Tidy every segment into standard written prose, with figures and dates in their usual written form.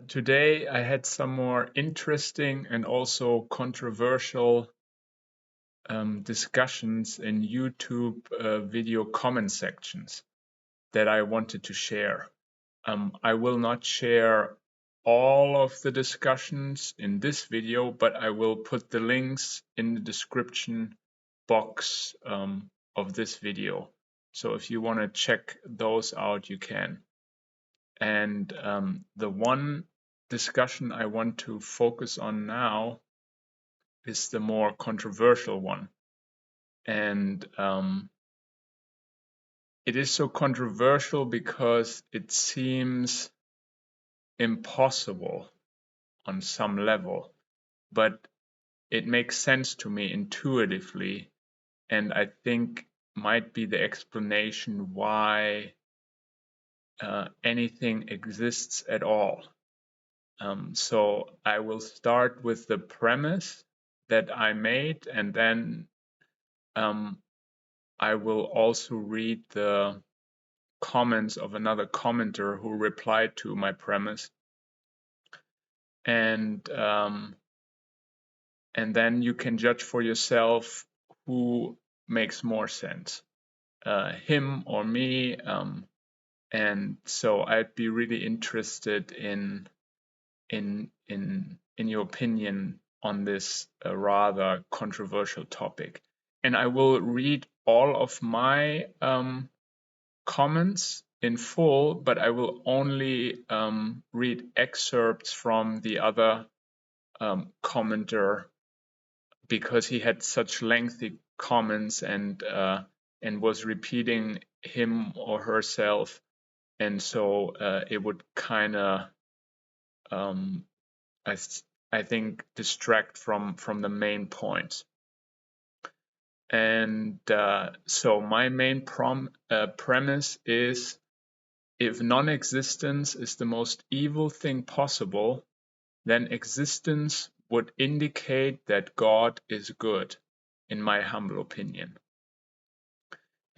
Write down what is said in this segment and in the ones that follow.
Today I had some more interesting and also controversial discussions in YouTube video comment sections that I wanted to share. I will not share all of the discussions in this video, but I will put the links in the description box of this video. So if you want to check those out, you can. And the one discussion I want to focus on now is the more controversial one. And it is so controversial because it seems impossible on some level, but it makes sense to me intuitively, and I think might be the explanation why anything exists at all. So I will start with the premise that I made, and then I will also read the comments of another commenter who replied to my premise, and then you can judge for yourself who makes more sense, him or me. And so I'd be really interested in your opinion on this rather controversial topic. And I will read all of my comments in full, but I will only read excerpts from the other commenter because he had such lengthy comments and was repeating him or herself, and so it would kind of I think distract from the main points. And so my main premise is, if non-existence is the most evil thing possible, then existence would indicate that God is good, in my humble opinion.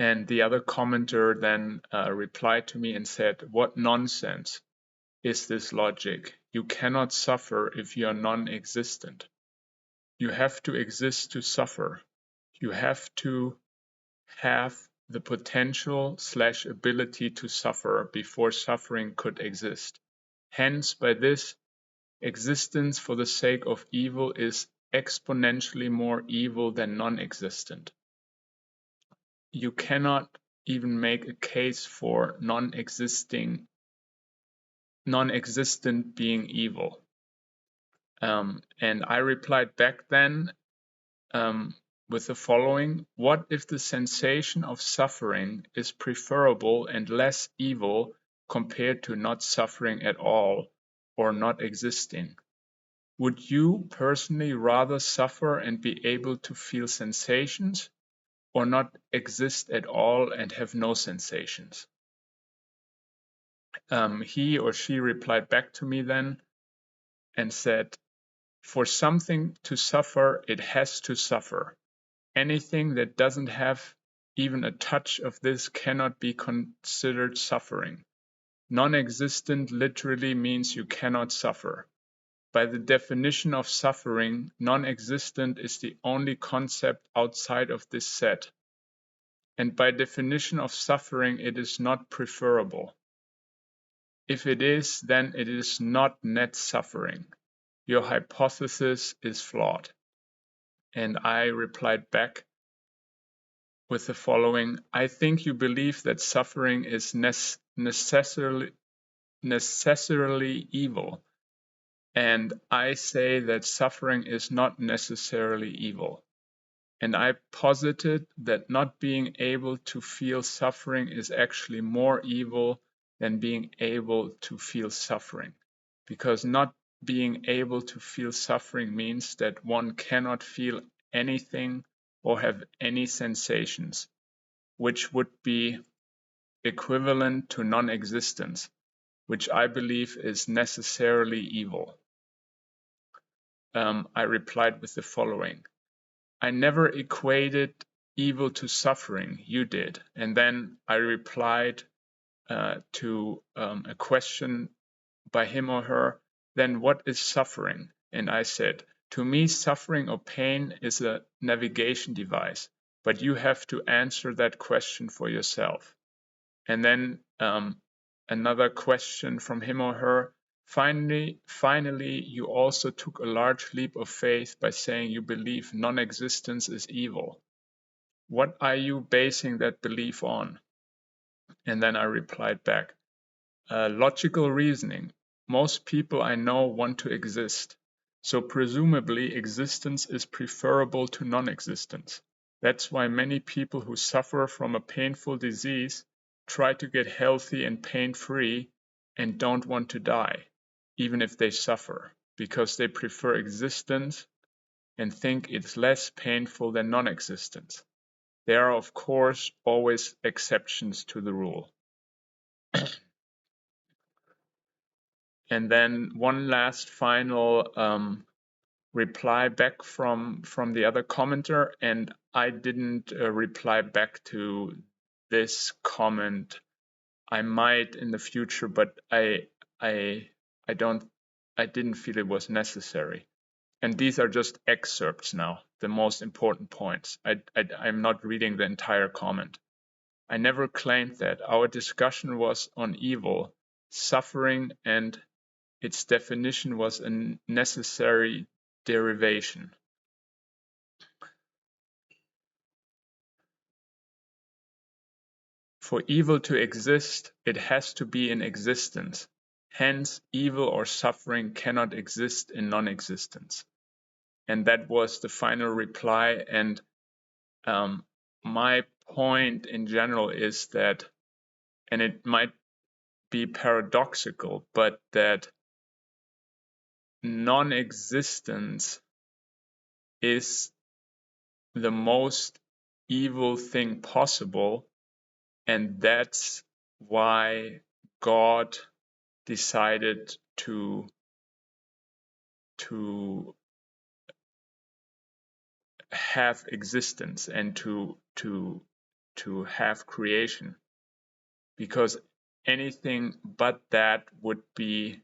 And the other commenter then replied to me and said, "What nonsense is this logic? You cannot suffer if you are non-existent. You have to exist to suffer. You have to have the potential/ability to suffer before suffering could exist. Hence, by this, existence for the sake of evil is exponentially more evil than non-existent. You cannot even make a case for non-existent being evil." And I replied back then with the following: what if the sensation of suffering is preferable and less evil compared to not suffering at all or not existing? Would you personally rather suffer and be able to feel sensations, or not exist at all and have no sensations? He or she replied back to me then and said, "For something to suffer, it has to suffer. Anything that doesn't have even a touch of this cannot be considered suffering. Non-existent literally means you cannot suffer. By the definition of suffering, non-existent is the only concept outside of this set. And by definition of suffering, it is not preferable. If it is, then it is not net suffering. Your hypothesis is flawed." And I replied back with the following: "I think you believe that suffering is necessarily evil, and I say that suffering is not necessarily evil. And I posited that not being able to feel suffering is actually more evil than being able to feel suffering, because not being able to feel suffering means that one cannot feel anything or have any sensations, which would be equivalent to non-existence, which I believe is necessarily evil." I replied with the following: "I never equated evil to suffering, you did." And then I replied to a question by him or her, then what is suffering? And I said, to me, suffering or pain is a navigation device, but you have to answer that question for yourself. And then another question from him or her, finally, you also took a large leap of faith by saying you believe non-existence is evil. What are you basing that belief on? And then I replied back, logical reasoning. Most people I know want to exist, so presumably existence is preferable to non-existence. That's why many people who suffer from a painful disease try to get healthy and pain-free and don't want to die, even if they suffer, because they prefer existence and think it's less painful than non-existence. There are, of course, always exceptions to the rule. And then one last final reply back from the other commenter, and I didn't reply back to this comment. I might in the future, but I didn't feel it was necessary. And these are just excerpts now, the most important points. I'm not reading the entire comment. I never claimed that. Our discussion was on evil, suffering, and its definition was a necessary derivation. For evil to exist, it has to be in existence. Hence, evil or suffering cannot exist in non-existence. And that was the final reply. And my point in general is that, and it might be paradoxical, but that non-existence is the most evil thing possible, and that's why God decided to have existence and to have creation, because anything but that would be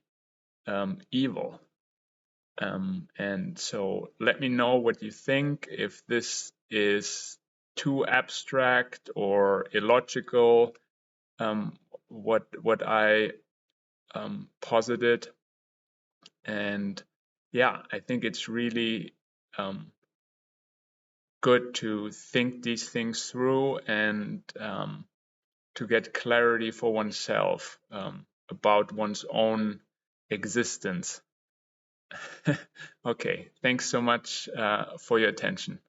evil. And so let me know what you think, if this is too abstract or illogical, what I posited. And yeah, I think it's really good to think these things through and to get clarity for oneself about one's own existence. Okay, thanks so much for your attention.